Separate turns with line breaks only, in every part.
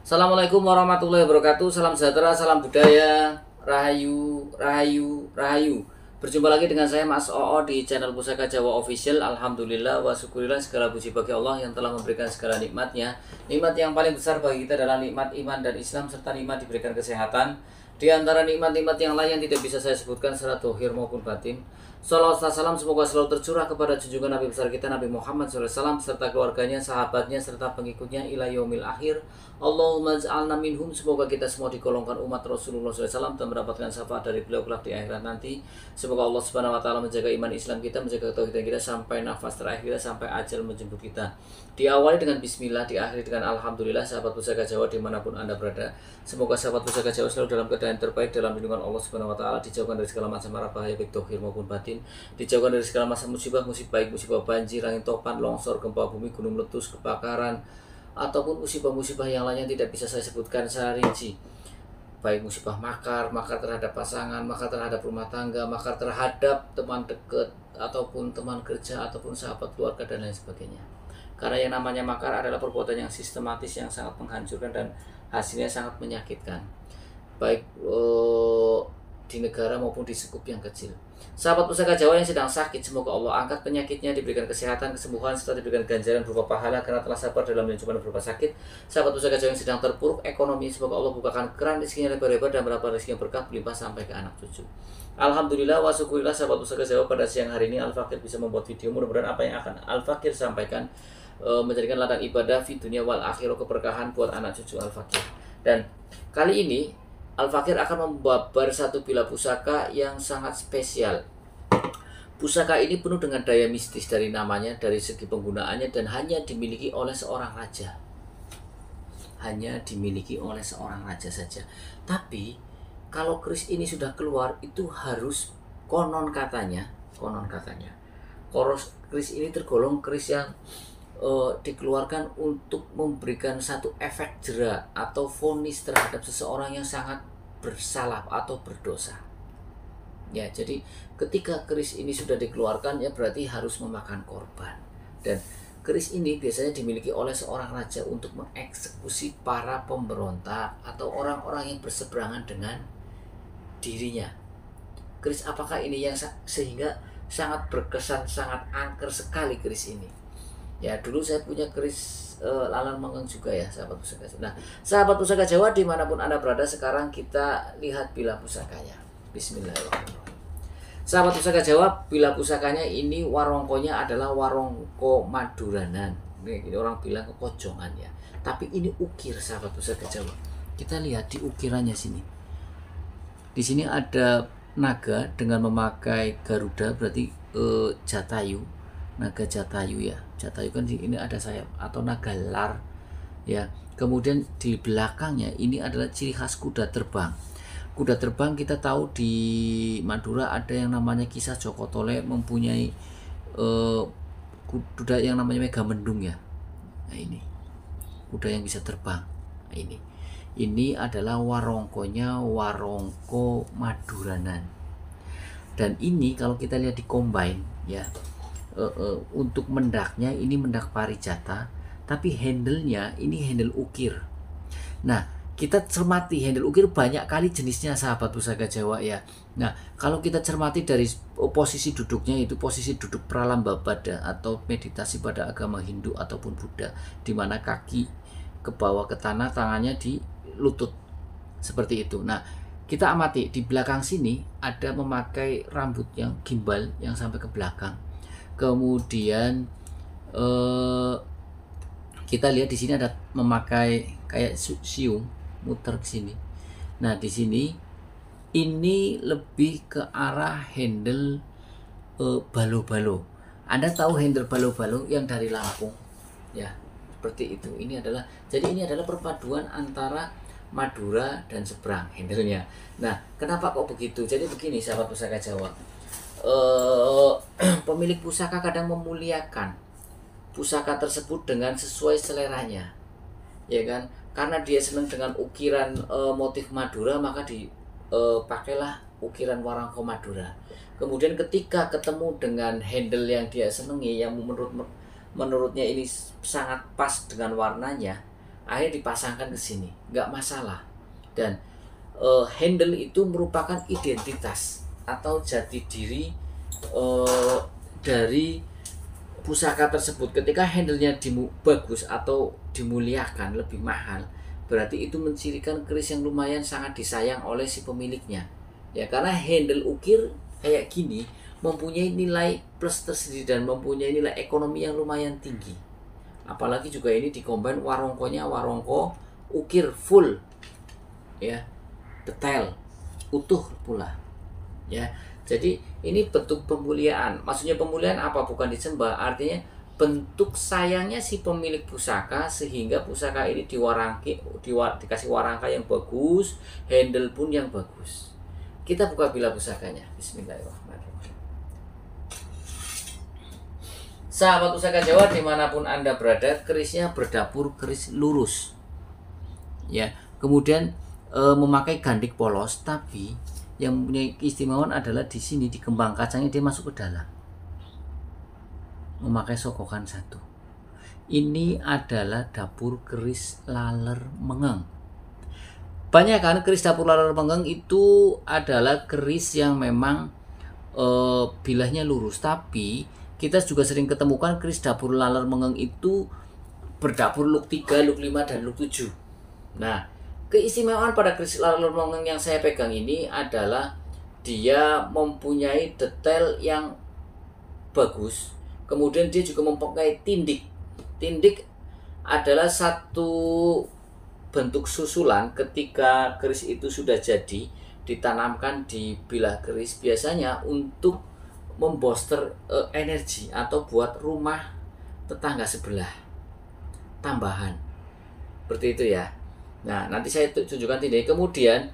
Assalamualaikum warahmatullahi wabarakatuh. Salam sejahtera, salam budaya, rahayu, rahayu, rahayu. Berjumpa lagi dengan saya Mas Oo di channel Pusaka Jawa Official. Alhamdulillah wa syukurillah, segala puji bagi Allah yang telah memberikan segala nikmatnya. Nikmat yang paling besar bagi kita adalah nikmat iman dan Islam, serta nikmat diberikan kesehatan. Di antara nikmat-nikmat yang lain yang tidak bisa saya sebutkan secara dohir maupun batin. Salawat dan salam semoga selalu tercurah kepada junjungan Nabi besar kita Nabi Muhammad SAW serta keluarganya, sahabatnya, serta pengikutnya ila yaumil akhir. Allahumma ja'alna minhum, semoga kita semua digolongkan umat Rasulullah SAW dan mendapatkan syafaat dari beliau kelak di akhirat nanti. Semoga Allah Subhanahu wa taala menjaga iman Islam kita, menjaga tauhid kita sampai nafas terakhir kita, sampai ajal menjemput kita. Diawali dengan bismillah, diakhiri dengan alhamdulillah. Sahabat Pusaka Jawa dimanapun Anda berada, semoga sahabat Pusaka Jawa selalu dalam keadaan terbaik, dalam lindungan Allah Subhanahu wa taala, dijauhkan dari segala macam mara bahaya baik dohir maupun batin, dijauhkan dari segala macam musibah, baik musibah banjir, angin topan, longsor, gempa bumi, gunung meletus, kebakaran, ataupun musibah-musibah yang lainnya tidak bisa saya sebutkan secara rinci. Baik musibah makar terhadap pasangan, makar terhadap rumah tangga, makar terhadap teman dekat, ataupun teman kerja, ataupun sahabat keluarga, dan lain sebagainya. Karena yang namanya makar adalah perbuatan yang sistematis, yang sangat menghancurkan, dan hasilnya sangat menyakitkan. Baik di negara maupun di sekup yang kecil. Sahabat Pusaka Jawa yang sedang sakit, semoga Allah angkat penyakitnya, diberikan kesehatan, kesembuhan, serta diberikan ganjaran berupa pahala karena telah sabar dalam menyembuhkan berupa sakit. Sahabat Pusaka Jawa yang sedang terpuruk ekonomi, semoga Allah bukakan keran rezekinya lebar-lebar dan mendapat rezeki yang berkah berlimpah sampai ke anak cucu. Alhamdulillah wa syukurillah, sahabat Pusaka Jawa, pada siang hari ini Al-Fakir bisa membuat video. Mudah-mudahan apa yang akan Al-Fakir sampaikan menjadikan ladang ibadah fi dunia wal akhirah, keberkahan buat anak cucu Al-Fakir. Dan kali ini Al-Fakir akan membabar satu bila pusaka yang sangat spesial. Pusaka ini penuh dengan daya mistis dari namanya, dari segi penggunaannya, dan hanya dimiliki oleh seorang raja. Hanya dimiliki oleh seorang raja saja. Tapi kalau keris ini sudah keluar, itu harus konon katanya, keris ini tergolong keris yang dikeluarkan untuk memberikan satu efek jera atau vonis terhadap seseorang yang sangat bersalah atau berdosa. Ya, jadi ketika keris ini sudah dikeluarkan, ya berarti harus memakan korban. Dan keris ini biasanya dimiliki oleh seorang raja untuk mengeksekusi para pemberontak atau orang-orang yang berseberangan dengan dirinya. Keris apakah ini yang sehingga sangat berkesan, sangat angker sekali keris ini? Ya, dulu saya punya keris lalang mengeng juga ya, sahabat pusaka. Nah, sahabat pusaka Jawa dimanapun Anda berada, sekarang kita lihat bila pusakanya. Bismillahirrahmanirrahim. Sahabat pusaka Jawa, bila pusakanya ini warongkonya adalah warongko Maduranan. Ini orang bilang kepojongan ya. Tapi ini ukir, sahabat pusaka Jawa. Kita lihat di ukirannya sini. Di sini ada naga dengan memakai garuda, berarti Jatayu. Naga Jatayu ya. Jatayu kan ini ada sayap, atau naga lar ya. Kemudian di belakangnya ini adalah ciri khas kuda terbang. Kuda terbang kita tahu di Madura ada yang namanya kisah Joko Tole mempunyai kuda yang namanya Megamendung ya. Nah ini kuda yang bisa terbang. Nah, ini adalah warongkonya warongko Maduranan. Dan ini kalau kita lihat di combine ya, untuk mendaknya ini mendak parijata, tapi handle-nya ini handle ukir. Nah, kita cermati handle ukir banyak kali jenisnya, sahabat pusaka Jawa ya. Nah, kalau kita cermati dari posisi duduknya, itu posisi duduk pralambabada atau meditasi pada agama Hindu ataupun Buddha, di mana kaki ke bawah ke tanah, tangannya di lutut seperti itu. Nah, kita amati di belakang sini ada memakai rambut yang gimbal yang sampai ke belakang. Kemudian kita lihat di sini ada memakai kayak siung muter ke sini. Nah, di sini ini lebih ke arah handle balo-balo. Anda tahu handle balo-balo yang dari Lampung ya, seperti itu. Ini adalah perpaduan antara Madura dan seberang handle-nya. Nah, kenapa kok begitu? Jadi begini, sahabat pusaka Jawa. Pemilik pusaka kadang memuliakan pusaka tersebut dengan sesuai seleranya, ya kan? Karena dia senang dengan ukiran motif Madura, maka dipakailah ukiran warangko Madura. Kemudian ketika ketemu dengan handle yang dia senangi, yang menurutnya ini sangat pas dengan warnanya, akhirnya dipasangkan ke sini, nggak masalah. Dan handle itu merupakan identitas atau jati diri dari pusaka tersebut. Ketika handlenya bagus atau dimuliakan, lebih mahal, berarti itu mencirikan keris yang lumayan sangat disayang oleh si pemiliknya. Ya, karena handle ukir kayak gini mempunyai nilai plus tersendiri dan mempunyai nilai ekonomi yang lumayan tinggi. Apalagi juga ini dikombin warongkonya warongko ukir full, ya, detail, utuh pula, ya. Jadi ini bentuk pemuliaan. Maksudnya pemuliaan apa? Bukan disembah, artinya bentuk sayangnya si pemilik pusaka sehingga pusaka ini dikasih warangka yang bagus, handle pun yang bagus. Kita buka bila pusakanya. Bismillahirrahmanirrahim. Sahabat pusaka Jawa dimanapun Anda berada, kerisnya berdapur keris lurus, ya. Kemudian memakai gandik polos, tapi yang mempunyai keistimewaan adalah di sini di kembang kacangnya dia masuk ke dalam, memakai sokokan satu. Ini adalah dapur keris laler mengeng. Banyak kan keris dapur laler mengeng itu adalah keris yang memang bilahnya lurus, tapi kita juga sering ketemukan keris dapur laler mengeng itu berdapur luk 3, luk 5, dan luk 7. Nah, keistimewaan pada keris laler mengeng yang saya pegang ini adalah dia mempunyai detail yang bagus. Kemudian dia juga mempunyai tindik. Tindik adalah satu bentuk susulan ketika keris itu sudah jadi ditanamkan di bilah keris, biasanya untuk membooster energi atau buat rumah tetangga sebelah tambahan. Seperti itu ya. Nah, nanti saya tunjukkan tindik. Kemudian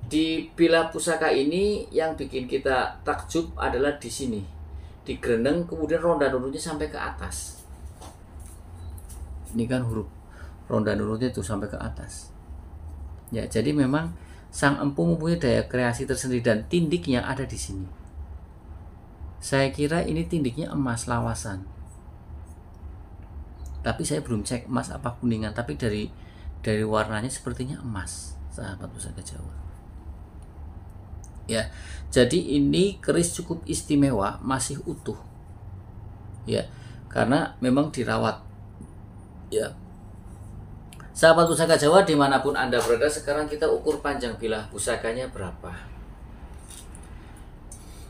di bilah pusaka ini yang bikin kita takjub adalah di sini, di greneng, kemudian ronda nurunnya sampai ke atas. Ini kan huruf ronda nurunnya itu sampai ke atas. Ya, jadi memang sang empu mempunyai daya kreasi tersendiri dan tindiknya ada di sini. Saya kira ini tindiknya emas lawasan. Tapi saya belum cek emas apa kuningan, tapi dari warnanya sepertinya emas, sahabat pusaka Jawa. Ya, jadi ini keris cukup istimewa, masih utuh. Ya, karena memang dirawat. Ya. Sahabat pusaka Jawa dimanapun Anda berada, sekarang kita ukur panjang bilah pusakanya berapa.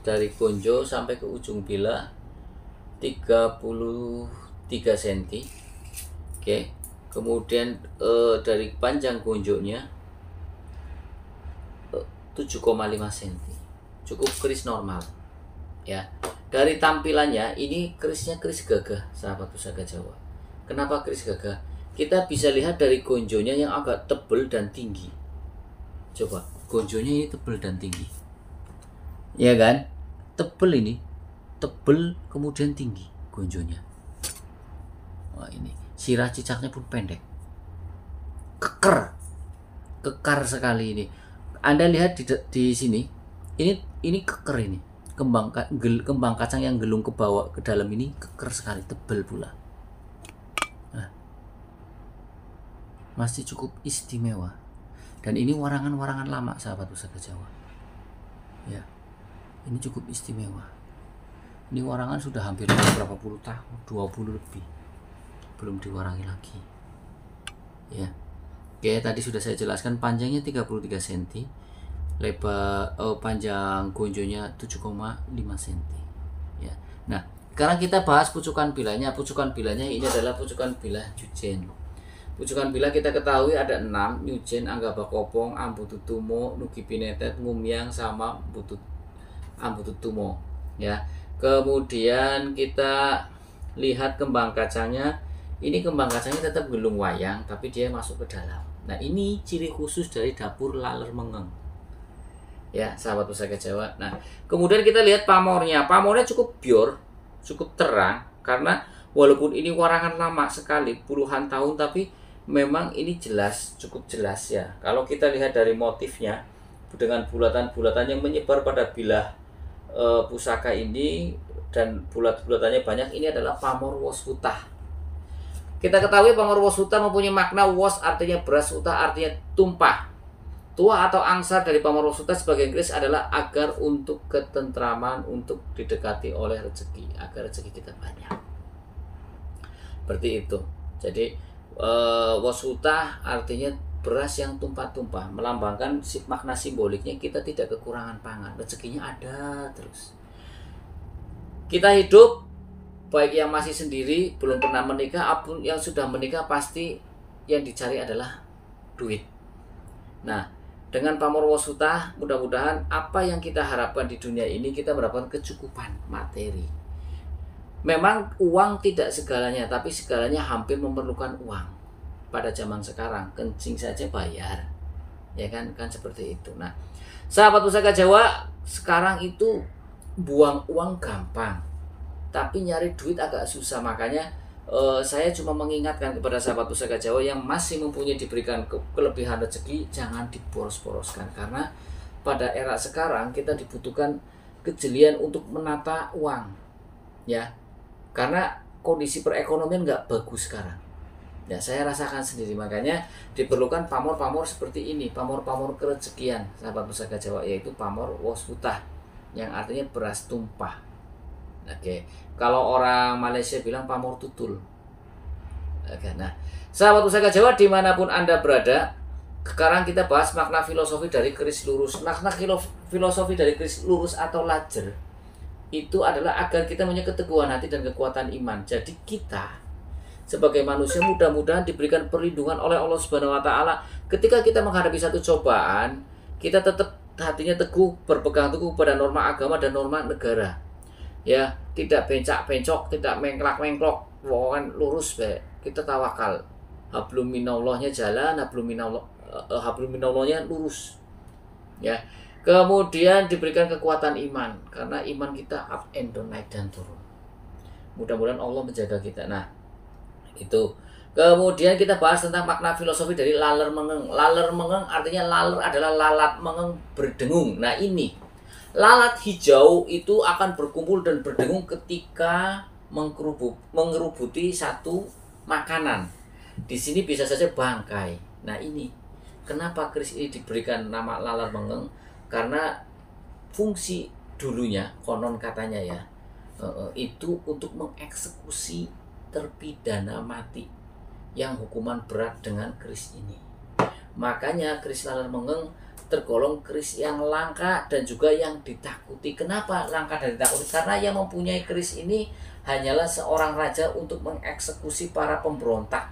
Dari konjo sampai ke ujung bilah 33 cm. Oke. Kemudian dari panjang konjonya 7,5 cm. Cukup keris normal. Ya. Dari tampilannya ini kerisnya keris gagah, sahabat pusaka Jawa. Kenapa keris gagah? Kita bisa lihat dari gonjonya yang agak tebal dan tinggi. Coba, gonjonya ini tebal dan tinggi. Ya kan? Tebal ini. Tebal kemudian tinggi gonjonya. Wah, ini sirah cicaknya pun pendek. Kekar sekali ini. Anda lihat di sini. Ini keker ini. Kembang kacang yang gelung ke bawah ke dalam ini keker sekali, tebal pula. Nah, masih cukup istimewa. Dan ini warangan-warangan lama, sahabat pusaka Jawa. Ya. Ini cukup istimewa. Ini warangan sudah hampir berapa puluh tahun, 20 lebih. Belum diwarangi lagi. Ya. Oke, tadi sudah saya jelaskan panjangnya 33 cm. Panjang gonjonya 7,5 cm. Ya. Nah, sekarang kita bahas pucukan bilahnya. Pucukan bilahnya ini adalah pucukan bilah Nyujen. Pucukan bilah kita ketahui ada 6, Nyujen, Anggaba Kopong, Ambututumo, Nugi Pinetet, Ngumyang, sama Ambututumo. Ya. Kemudian kita lihat kembang kacangnya. Ini kembang kacangnya tetap gelung wayang, tapi dia masuk ke dalam. Nah, ini ciri khusus dari dapur laler mengeng. Ya, sahabat pusaka Jawa. Nah, kemudian kita lihat pamornya. Pamornya cukup bior, cukup terang, karena walaupun ini warangan lama sekali, puluhan tahun, tapi memang ini jelas, cukup jelas ya. Kalau kita lihat dari motifnya, dengan bulatan-bulatan yang menyebar pada bilah pusaka ini, dan bulat-bulatannya banyak, ini adalah pamor wos putah. Kita ketahui pamor wasuta mempunyai makna was artinya beras, uta artinya tumpah. Tua atau angsar dari pamor wasuta sebagai Inggris adalah agar untuk ketentraman, untuk didekati oleh rezeki, agar rezeki kita banyak. Seperti itu. Jadi wasuta artinya beras yang tumpah-tumpah, melambangkan makna simboliknya kita tidak kekurangan pangan, rezekinya ada terus. Kita hidup, baik yang masih sendiri, belum pernah menikah, apun yang sudah menikah, pasti yang dicari adalah duit. Nah, dengan pamor wasuta, mudah-mudahan apa yang kita harapkan di dunia ini, kita mendapatkan kecukupan materi. Memang uang tidak segalanya, tapi segalanya hampir memerlukan uang. Pada zaman sekarang, kencing saja bayar. Ya kan seperti itu. Nah, sahabat Pusaka Jawa, sekarang itu buang uang gampang, tapi nyari duit agak susah. Makanya saya cuma mengingatkan kepada sahabat Pusaka Jawa yang masih mempunyai diberikan kelebihan rezeki, jangan diboros-boroskan. Karena pada era sekarang kita dibutuhkan kejelian untuk menata uang, ya. Karena kondisi perekonomian nggak bagus sekarang. Ya, saya rasakan sendiri. Makanya diperlukan pamor-pamor seperti ini, pamor-pamor kerezekian, sahabat Pusaka Jawa, yaitu pamor wasuta, yang artinya beras tumpah. Oke, kalau orang Malaysia bilang pamor tutul. Oke, nah, sahabat Pusaka Jawa dimanapun Anda berada, sekarang kita bahas makna filosofi dari keris lurus. Makna filosofi dari keris lurus atau lajer itu adalah agar kita punya keteguhan hati dan kekuatan iman. Jadi kita sebagai manusia mudah-mudahan diberikan perlindungan oleh Allah Subhanahu wa taala. Ketika kita menghadapi satu cobaan, kita tetap hatinya teguh, berpegang teguh pada norma agama dan norma negara. Ya, tidak bencak-bencok, tidak mengklak-mengklok, pokoknya lurus be. Kita tawakal. Hablum minallahnya jalan, hablum minallahnya lurus. Ya. Kemudian diberikan kekuatan iman, karena iman kita up and down, naik dan turun. Mudah-mudahan Allah menjaga kita. Nah, itu. Kemudian kita bahas tentang makna filosofi dari laler mengeng. Laler mengeng artinya laler adalah lalat, mengeng berdengung. Nah, ini lalat hijau itu akan berkumpul dan berdengung ketika mengerubuti satu makanan. Di sini bisa saja bangkai. Nah, ini kenapa keris ini diberikan nama laler mengeng? Karena fungsi dulunya, konon katanya ya, itu untuk mengeksekusi terpidana mati yang hukuman berat dengan keris ini. Makanya keris laler mengeng tergolong keris yang langka dan juga yang ditakuti. Kenapa langka dan ditakuti? Karena yang mempunyai keris ini hanyalah seorang raja untuk mengeksekusi para pemberontak.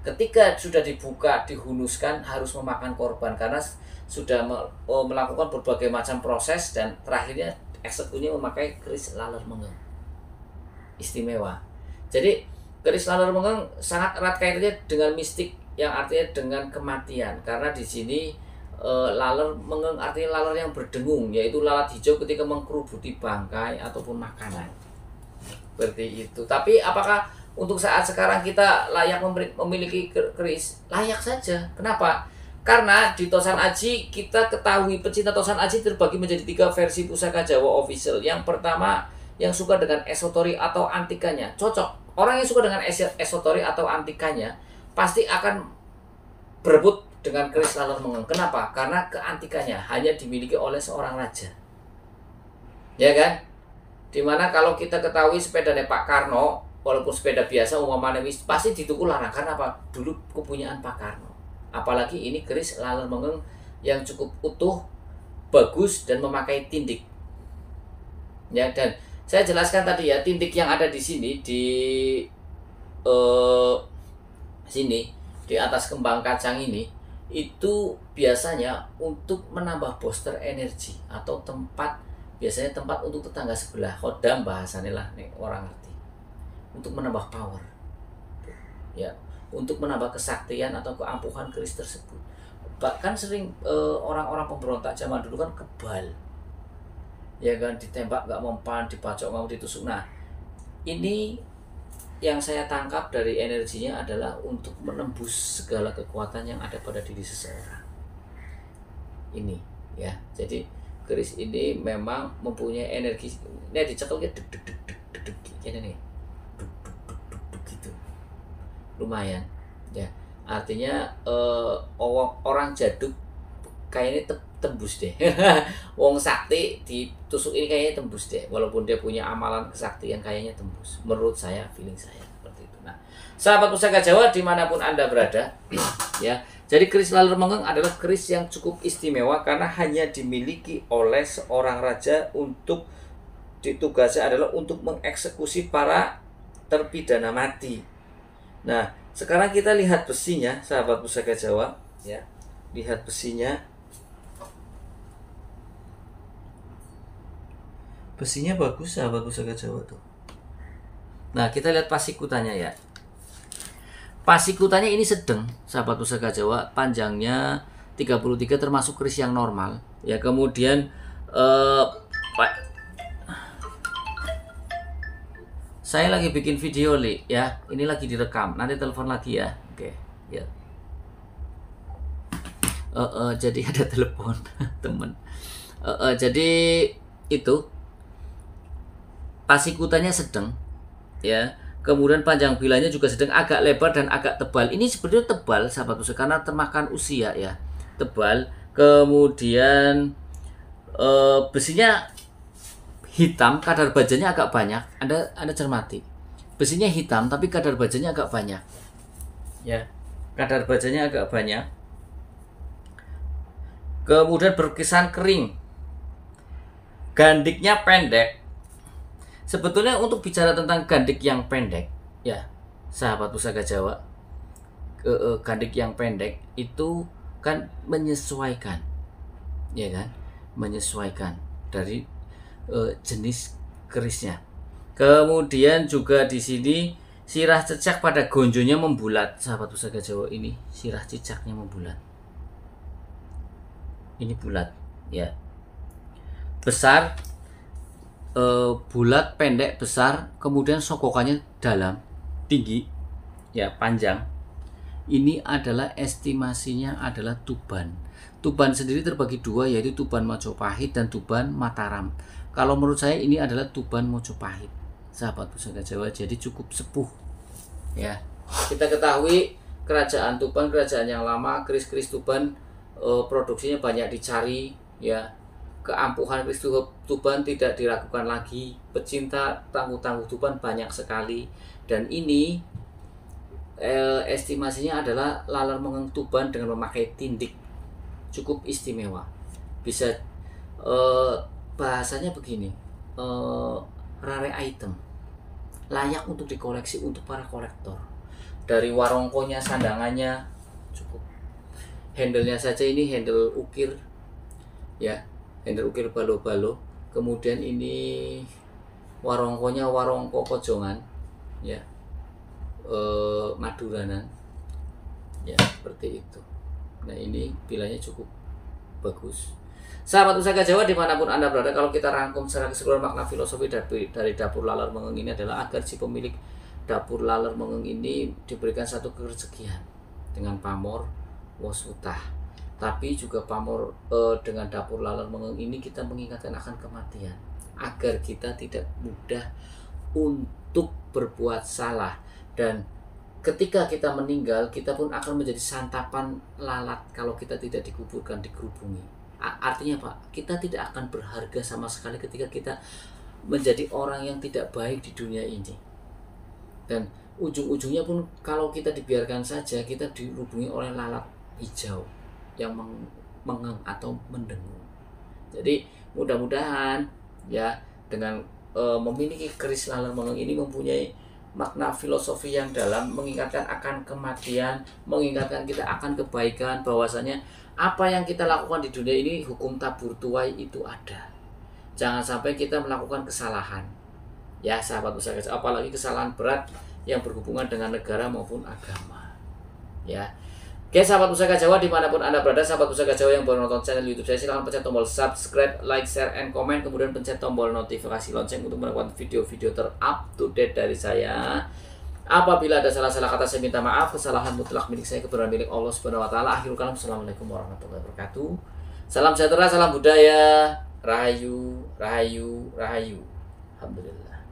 Ketika sudah dibuka, dihunuskan, harus memakan korban karena sudah melakukan berbagai macam proses, dan terakhirnya eksekusinya memakai keris laler mengeng. Istimewa. Jadi keris laler mengeng sangat erat kaitannya dengan mistik, yang artinya dengan kematian. Karena di sini laler mengeng artinya laler yang berdengung, yaitu lalat hijau ketika mengkerubuti bangkai ataupun makanan. Seperti itu. Tapi apakah untuk saat sekarang kita layak memiliki keris? Layak saja. Kenapa? Karena di Tosan Aji kita ketahui pecinta Tosan Aji terbagi menjadi 3 versi Pusaka Jawa official. Yang pertama yang suka dengan esotori atau antikanya, cocok. Orang yang suka dengan esotori atau antikanya pasti akan berebut dengan keris laler mengeng. Kenapa? Karena keantikannya hanya dimiliki oleh seorang raja. Ya kan? Dimana kalau kita ketahui sepedanya Pak Karno, walaupun sepeda biasa umpamanya pasti dituku larang. Karena apa? Dulu kepunyaan Pak Karno. Apalagi ini keris laler mengeng yang cukup utuh, bagus, dan memakai tindik. Ya, dan saya jelaskan tadi ya, tindik yang ada di sini sini di atas kembang kacang ini itu biasanya untuk menambah booster energi atau biasanya tempat untuk tetangga sebelah, khodam bahasanya lah nih orang ngerti, untuk menambah power. Ya, untuk menambah kesaktian atau keampuhan keris tersebut. Bahkan sering orang-orang pemberontak zaman dulu kan kebal, ya kan, ditembak gak mempan, dibacok mau ditusuk. Nah, ini yang saya tangkap dari energinya adalah untuk menembus segala kekuatan yang ada pada diri seseorang. Ini ya, jadi keris ini memang mempunyai energi. Ini dicekel deg deg deg deg deg deg nih, deg deg deg deg gitu. lumayan ya. Artinya orang jaduk kayaknya tembus deh. Wong sakti ditusuk ini kayaknya tembus deh, walaupun dia punya amalan kesaktian kayaknya tembus, menurut saya, feeling saya seperti itu. Nah, sahabat Pusaka Jawa dimanapun Anda berada ya, jadi keris laler mengeng adalah keris yang cukup istimewa karena hanya dimiliki oleh seorang raja, untuk ditugasnya adalah untuk mengeksekusi para terpidana mati. Nah, sekarang kita lihat besinya, sahabat Pusaka Jawa ya. Lihat besinya. Besinya bagus, sahabat Pusaka Jawa tuh. Nah, kita lihat pasikutanya ya. Pasikutanya ini sedang, sahabat Pusaka Jawa, panjangnya 33, termasuk keris yang normal ya. Kemudian saya lagi bikin video Li ya, ini lagi direkam, nanti telepon lagi ya. Oke ya. Jadi ada telepon temen. Jadi itu pasikutanya sedang ya. Kemudian panjang bilanya juga sedang, agak lebar dan agak tebal. Ini sebenarnya tebal, sahabat Pusaka, karena termakan usia ya, tebal. Kemudian besinya hitam, kadar bajanya agak banyak. Anda cermati, besinya hitam tapi kadar bajanya agak banyak ya, kadar bajanya agak banyak. Kemudian berkesan kering, gandiknya pendek. Sebetulnya untuk bicara tentang gandik yang pendek ya, sahabat Pusaka Jawa, gandik yang pendek itu kan menyesuaikan ya kan, menyesuaikan dari jenis kerisnya. Kemudian juga di sini sirah cecak pada gonjonya membulat, sahabat Pusaka Jawa, ini sirah cecaknya membulat, ini bulat ya, besar, bulat, pendek, besar. Kemudian sokokannya dalam, tinggi ya, panjang. Ini adalah estimasinya adalah Tuban. Tuban sendiri terbagi dua, yaitu Tuban Majapahit dan Tuban Mataram. Kalau menurut saya ini adalah Tuban Majapahit, sahabat Pusaka Jawa, jadi cukup sepuh ya. Kita ketahui kerajaan Tuban, kerajaan yang lama, keris-keris Tuban produksinya banyak dicari ya. Keampuhan keris Tuban tidak diragukan lagi. Pecinta tangguh-tangguh Tuban banyak sekali. Dan ini estimasinya adalah laler mengeng Tuban dengan memakai tindik, cukup istimewa. Bisa bahasanya begini, rare item, layak untuk dikoleksi untuk para kolektor. Dari warongkonya, sandangannya cukup. Handle-nya saja ini handle ukir ya, handle ukir balo-balo. Kemudian ini warongkonya warongko kojongan ya, maduranan ya, seperti itu. Nah, ini bilanya cukup bagus, sahabat Pusaka Jawa dimanapun Anda berada. Kalau kita rangkum secara keseluruhan, makna filosofi dari dapur laler mengeng ini adalah agar si pemilik dapur laler mengeng ini diberikan satu kerezekian dengan pamor wasutah. Tapi juga pamor dengan dapur laler mengeng ini kita mengingatkan akan kematian, agar kita tidak mudah untuk berbuat salah. Dan ketika kita meninggal, kita pun akan menjadi santapan lalat kalau kita tidak dikuburkan, dikerubungi. Artinya Pak, kita tidak akan berharga sama sekali ketika kita menjadi orang yang tidak baik di dunia ini. Dan ujung-ujungnya pun kalau kita dibiarkan saja, kita dihubungi oleh lalat hijau yang mengeng atau mendengung. Jadi mudah-mudahan ya, dengan memiliki keris laler mengeng ini mempunyai makna filosofi yang dalam, mengingatkan akan kematian, mengingatkan kita akan kebaikan, bahwasanya apa yang kita lakukan di dunia ini, hukum tabur tuai itu ada. Jangan sampai kita melakukan kesalahan ya, sahabat Pusaka, apalagi kesalahan berat yang berhubungan dengan negara maupun agama ya. Oke, sahabat Pusaka Jawa dimanapun Anda berada, sahabat Pusaka Jawa yang baru nonton channel YouTube saya, silahkan pencet tombol subscribe, like, share, and comment. Kemudian pencet tombol notifikasi lonceng untuk mendapatkan video-video ter-up-to-date dari saya. Apabila ada salah-salah kata, saya minta maaf. Kesalahan mutlak milik saya, kebenaran milik Allah Subhanahu wa Ta'ala. Akhirul kalam, assalamualaikum warahmatullahi wabarakatuh. Salam sejahtera, salam budaya, rahayu, rahayu, rahayu. Alhamdulillah.